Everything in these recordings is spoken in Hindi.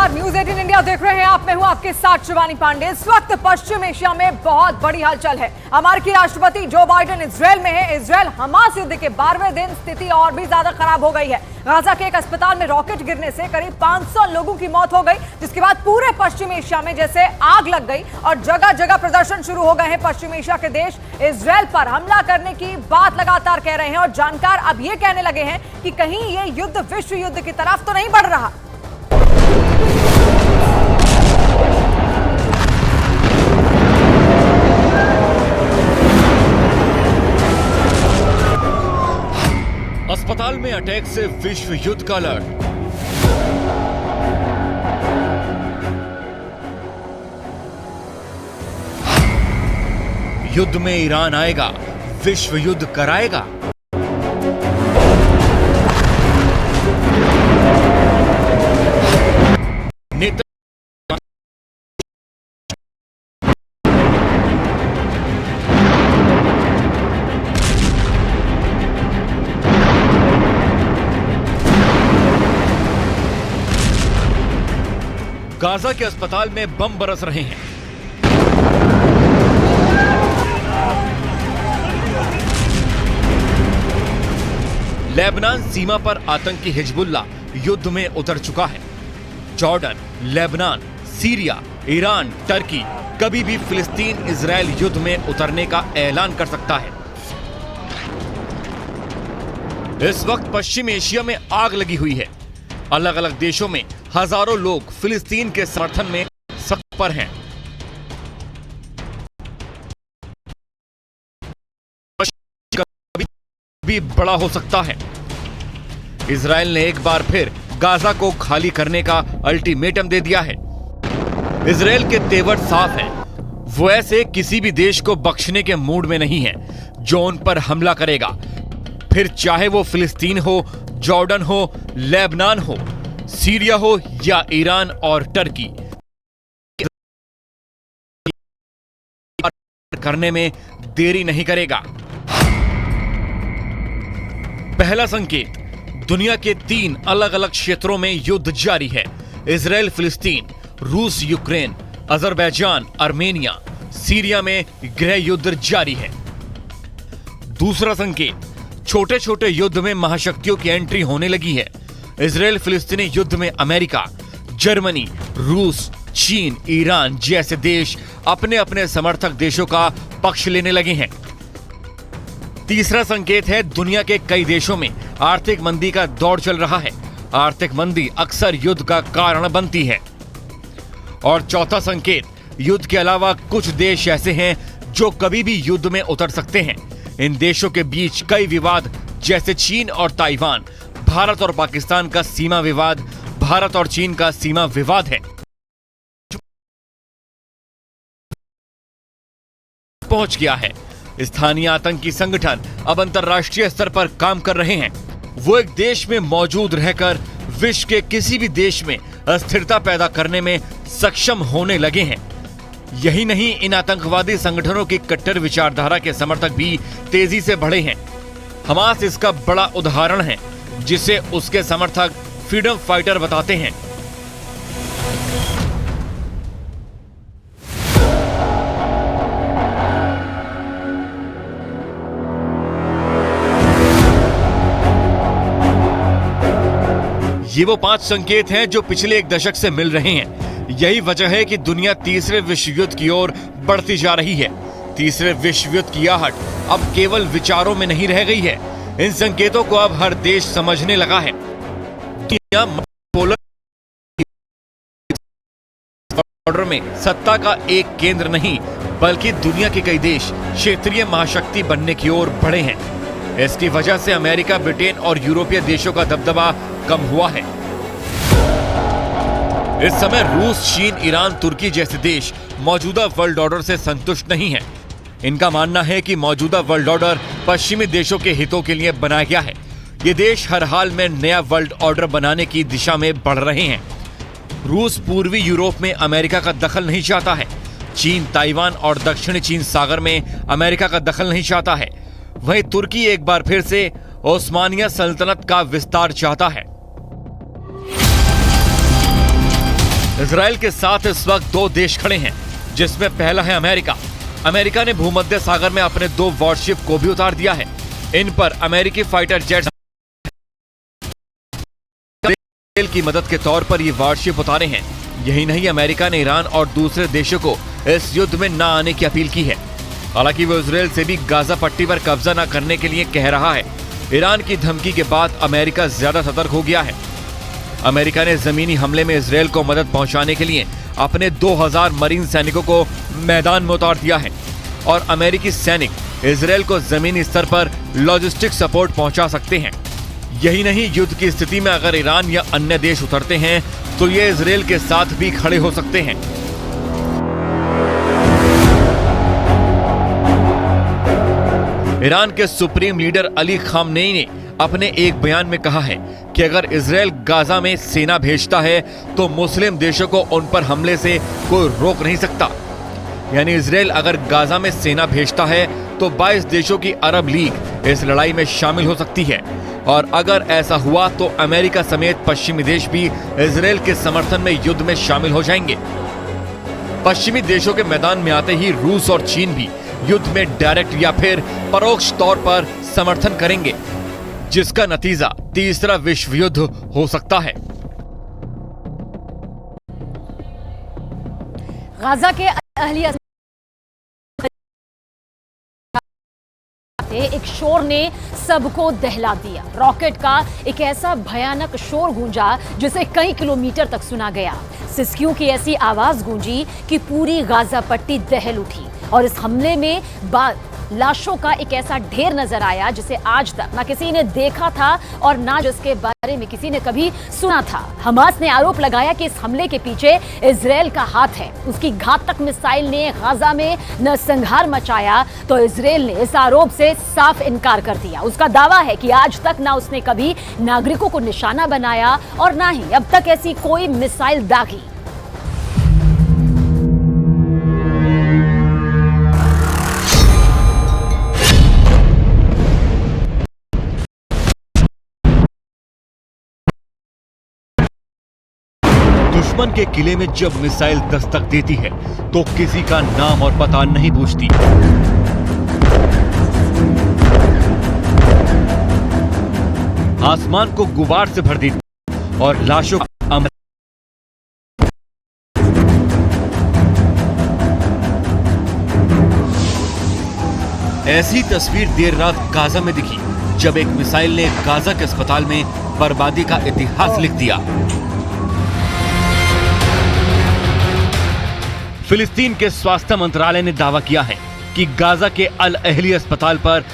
नमस्कार, न्यूज 18 इंडिया देख रहे हैं आप। मैं हूं आपके साथ शिवानी पांडे। इस वक्त पश्चिम एशिया में बहुत बड़ी हलचल है। अमेरिकी राष्ट्रपति जो बाइडेन इजरायल में है। इजरायल हमास युद्ध के 12वें दिन स्थिति और भी ज्यादा खराब हो गई है। गाजा के एक अस्पताल में रॉकेट गिरने से करीब 500 लोगों की मौत हो गई, जिसके बाद पूरे पश्चिम एशिया में जैसे आग लग गई और जगह जगह प्रदर्शन शुरू हो गए हैं। पश्चिम एशिया के देश इजरायल पर हमला करने की बात लगातार कह रहे हैं और जानकार अब ये कहने लगे हैं कि कहीं ये युद्ध विश्व युद्ध की तरफ तो नहीं बढ़ रहा। अस्पताल में अटैक से विश्व युद्ध का अलर्ट। युद्ध में ईरान आएगा, विश्व युद्ध कराएगा। गाजा के अस्पताल में बम बरस रहे हैं। लेबनान सीमा पर आतंकी हिजबुल्ला युद्ध में उतर चुका है। Jordan, Lebanon, Syria, Iran, Turkey कभी भी फिलिस्तीन इजरायल युद्ध में उतरने का ऐलान कर सकता है। इस वक्त पश्चिम एशिया में आग लगी हुई है। अलग अलग देशों में हजारों लोग फिलिस्तीन के समर्थन में सड़क पर हैं। भी बड़ा हो सकता है। इजरायल ने एक बार फिर गाजा को खाली करने का अल्टीमेटम दे दिया है। इजरायल के तेवर साफ हैं। वो ऐसे किसी भी देश को बख्शने के मूड में नहीं है जो उन पर हमला करेगा, फिर चाहे वो फिलिस्तीन हो, जॉर्डन हो, लेबनान हो, सीरिया हो या ईरान और टर्की। करने में देरी नहीं करेगा। पहला संकेत, दुनिया के 3 अलग अलग क्षेत्रों में युद्ध जारी है। इजरायल फिलिस्तीन, रूस यूक्रेन, अजरबैजान आर्मेनिया, सीरिया में गृह युद्ध जारी है। दूसरा संकेत, छोटे छोटे युद्ध में महाशक्तियों की एंट्री होने लगी है। इजरायल फिलिस्तीनी युद्ध में अमेरिका, जर्मनी, रूस, चीन, ईरान जैसे देश अपने अपने समर्थक देशों का पक्ष लेने लगे हैं। तीसरा संकेत है, दुनिया के कई देशों में आर्थिक मंदी का दौर चल रहा है। आर्थिक मंदी अक्सर युद्ध का कारण बनती है। और चौथा संकेत, युद्ध के अलावा कुछ देश ऐसे हैं जो कभी भी युद्ध में उतर सकते हैं। इन देशों के बीच कई विवाद, जैसे चीन और ताइवान, भारत और पाकिस्तान का सीमा विवाद, भारत और चीन का सीमा विवाद है। पहुंच गया है। स्थानीय आतंकी संगठन अब अंतर्राष्ट्रीय स्तर पर काम कर रहे हैं। वो एक देश में मौजूद रहकर विश्व के किसी भी देश में अस्थिरता पैदा करने में सक्षम होने लगे हैं। यही नहीं, इन आतंकवादी संगठनों की कट्टर विचारधारा के समर्थक भी तेजी से बढ़े हैं। हमास इसका बड़ा उदाहरण है, जिसे उसके समर्थक फ्रीडम फाइटर बताते हैं। ये वो 5 संकेत हैं जो पिछले 1 दशक से मिल रहे हैं। यही वजह है कि दुनिया तीसरे विश्व युद्ध की ओर बढ़ती जा रही है। तीसरे विश्व युद्ध की आहट अब केवल विचारों में नहीं रह गई है। इन संकेतों को अब हर देश समझने लगा है। ऑर्डर में सत्ता का एक केंद्र नहीं, बल्कि दुनिया के कई देश क्षेत्रीय महाशक्ति बनने की ओर बढ़े हैं। इसकी वजह से अमेरिका, ब्रिटेन और यूरोपीय देशों का दबदबा कम हुआ है। इस समय रूस, चीन, ईरान, तुर्की जैसे देश मौजूदा वर्ल्ड ऑर्डर से संतुष्ट नहीं हैं। इनका मानना है कि मौजूदा वर्ल्ड ऑर्डर पश्चिमी देशों के हितों के लिए बनाया गया है। ये देश हर हाल में नया वर्ल्ड ऑर्डर बनाने की दिशा में बढ़ रहे हैं। रूस पूर्वी यूरोप में अमेरिका का दखल नहीं चाहता है। चीन ताइवान और दक्षिणी चीन सागर में अमेरिका का दखल नहीं चाहता है। वहीं तुर्की एक बार फिर से ओस्मानिया सल्तनत का विस्तार चाहता है। इजराइल के साथ इस वक्त दो देश खड़े हैं, जिसमें पहला है अमेरिका। अमेरिका ने भूमध्य सागर में अपने 2 वॉरशिप को भी उतार दिया है। इन पर अमेरिकी फाइटर जेट्स की मदद के तौर पर ये वॉरशिप उतारे हैं। यही नहीं, अमेरिका ने ईरान और दूसरे देशों को इस युद्ध में न आने की अपील की है। हालांकि वो इजराइल से भी गाजा पट्टी पर कब्जा न करने के लिए कह रहा है। ईरान की धमकी के बाद अमेरिका ज्यादा सतर्क हो गया है। अमेरिका ने जमीनी हमले में इजराइल को मदद पहुंचाने के लिए अपने 2000 मरीन सैनिकों को मैदान में उतार दिया है और अमेरिकी सैनिक इजराइल को जमीनी स्तर पर लॉजिस्टिक सपोर्ट पहुंचा सकते हैं। यही नहीं, युद्ध की स्थिति में अगर ईरान या अन्य देश उतरते हैं तो ये इजराइल के साथ भी खड़े हो सकते हैं। ईरान के सुप्रीम लीडर अली खामनेई ने अपने एक बयान में कहा है कि अगर इजराइल गाजा में सेना भेजता है तो मुस्लिम देशों को उन पर हमले से कोई रोक नहीं सकता। यानी इजराइल अगर गाजा में सेना भेजता है तो 22 देशों की अरब लीग इस लड़ाई में शामिल हो सकती है और अगर ऐसा हुआ तो अमेरिका समेत पश्चिमी देश भी इजराइल के समर्थन में युद्ध में शामिल हो जाएंगे। पश्चिमी देशों के मैदान में आते ही रूस और चीन भी युद्ध में डायरेक्ट या फिर परोक्ष तौर पर समर्थन करेंगे, जिसका नतीजा तीसरा विश्व युद्ध हो सकता है। गाजा के अहलिया एक शोर ने सबको दहला दिया। रॉकेट का एक ऐसा भयानक शोर गूंजा जिसे कई किलोमीटर तक सुना गया। सिसकियों की ऐसी आवाज गूंजी कि पूरी गाजा पट्टी दहल उठी और इस हमले में लाशों का एक ऐसा ढेर नजर आया जिसे आज तक ना किसी ने देखा था और ना जिसके बारे में किसी ने कभी सुना था। हमास ने आरोप लगाया कि इस हमले के पीछे इजराइल का हाथ है। उसकी घातक मिसाइल ने गाजा में नरसंहार मचाया तो इजराइल ने इस आरोप से साफ इनकार कर दिया। उसका दावा है कि आज तक ना उसने कभी नागरिकों को निशाना बनाया और ना ही अब तक ऐसी कोई मिसाइल दागी। दुश्मन के किले में जब मिसाइल दस्तक देती है तो किसी का नाम और पता नहीं पूछती। आसमान को गुबार से भर देती और लाशों का ऐसी तस्वीर देर रात गाजा में दिखी जब एक मिसाइल ने गाजा के अस्पताल में बर्बादी का इतिहास लिख दिया। फिलिस्तीन के स्वास्थ्य मंत्रालय ने दावा किया है कि गाजा के अल अहली अस्पताल पर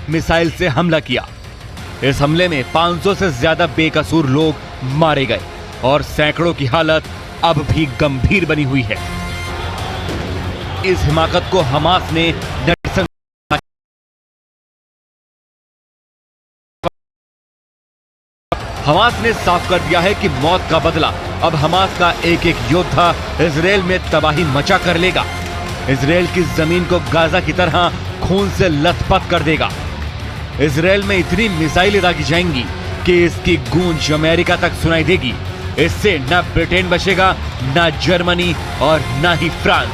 मिसाइल से हमला किया। इस हमले में 500 से ज्यादा बेकसूर लोग मारे गए और सैकड़ों की हालत अब भी गंभीर बनी हुई है। इस हिमाकत को हमास ने हमास ने साफ कर दिया है कि मौत का बदला अब हमास का एक एक योद्धा इजराइल में तबाही मचा कर लेगा। इजराइल की जमीन को गाजा की तरह खून से लथपथ कर देगा। इजराइल में इतनी मिसाइलें दागी जाएंगी कि इसकी गूंज अमेरिका तक सुनाई देगी। इससे न ब्रिटेन बचेगा, न जर्मनी और न ही फ्रांस।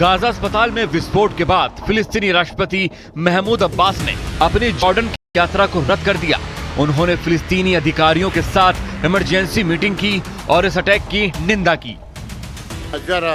गाजा अस्पताल में विस्फोट के बाद फिलिस्तीनी राष्ट्रपति महमूद अब्बास ने अपनी जॉर्डन की यात्रा को रद्द कर दिया। उन्होंने फिलिस्तीनी अधिकारियों के साथ इमरजेंसी मीटिंग की और इस अटैक की निंदा की। जरा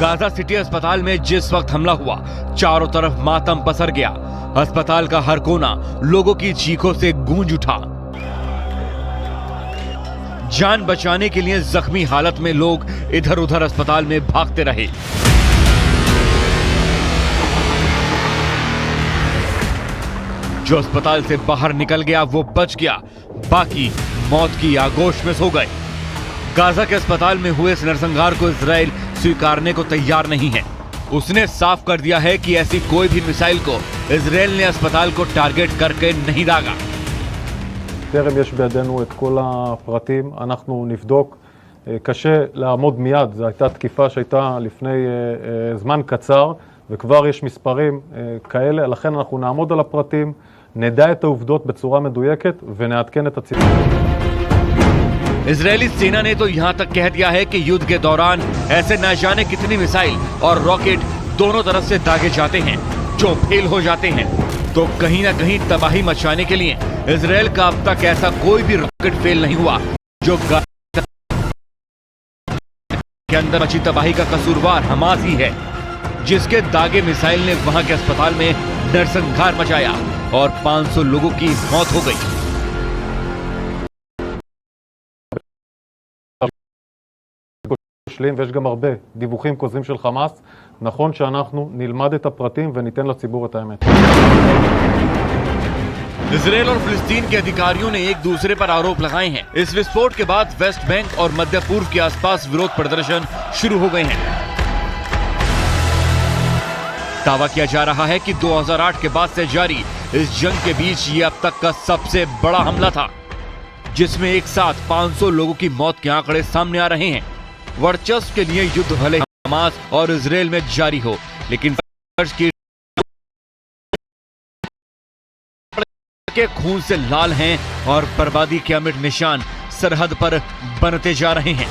गाजा गाजा सिटी अस्पताल में जिस वक्त हमला हुआ, चारों तरफ मातम पसर गया। अस्पताल का हर कोना लोगों की चीखों से गूंज उठा। जान बचाने के लिए जख्मी हालत में लोग इधर उधर अस्पताल में भागते रहे। जो अस्पताल से बाहर निकल गया वो बच गया, बाकी मौत की आगोश में सो गए। गाजा के अस्पताल में हुए इस नरसंहार को इजराइल स्वीकारने को तैयार नहीं है। उसने साफ कर दिया है कि ऐसी कोई भी मिसाइल को इजराइल ने अस्पताल को टारगेट करके नहीं दागा। טרם יש בידינו את כל הפרטים, אנחנו נבדוק. קשה לעמוד מיד, זו הייתה תקיפה שהייתה לפני זמן קצר, וכבר יש מספרים כאלה, לכן אנחנו נעמוד על הפרטים, נדע את העובדות בצורה מדויקת ונעדכן את הציבור. इजरायली सेना ने तो यहां तक कह दिया है कि युद्ध के दौरान ऐसे न जाने कितनी मिसाइल और रॉकेट दोनों तरफ से दागे जाते हैं जो फेल हो जाते हैं। तो कहीं ना कहीं तबाही मचाने के लिए इजराइल का अब तक ऐसा कोई भी रॉकेट फेल नहीं हुआ। जो के अंदर मची तबाही का कसूरवार हमास ही है, जिसके दागे मिसाइल ने वहां के अस्पताल में नरसंहार मचाया और 500 लोगों की मौत हो गई। ויש גם הרבה דיווחים כוזבים של חמאס. נכון שאנחנו נלמד את הפרטים וניתן לציבור את האמת. इजराइल और फिलिस्तीन के अधिकारियों ने एक दूसरे पर आरोप लगाए हैं। इस विस्फोट के बाद वेस्ट बैंक और मध्य पूर्व के आसपास विरोध प्रदर्शन शुरू हो गए हैं। दावा किया जा रहा है कि 2008 के बाद से जारी इस जंग के बीच ये अब तक का सबसे बड़ा हमला था, जिसमें एक साथ 500 लोगों की मौत के आंकड़े सामने आ रहे हैं। वर्चस्व के लिए युद्ध भले हमास और इजराइल में जारी हो, लेकिन के खून से लाल हैं और बर्बादी के अमिट निशान सरहद पर बनते जा रहे हैं।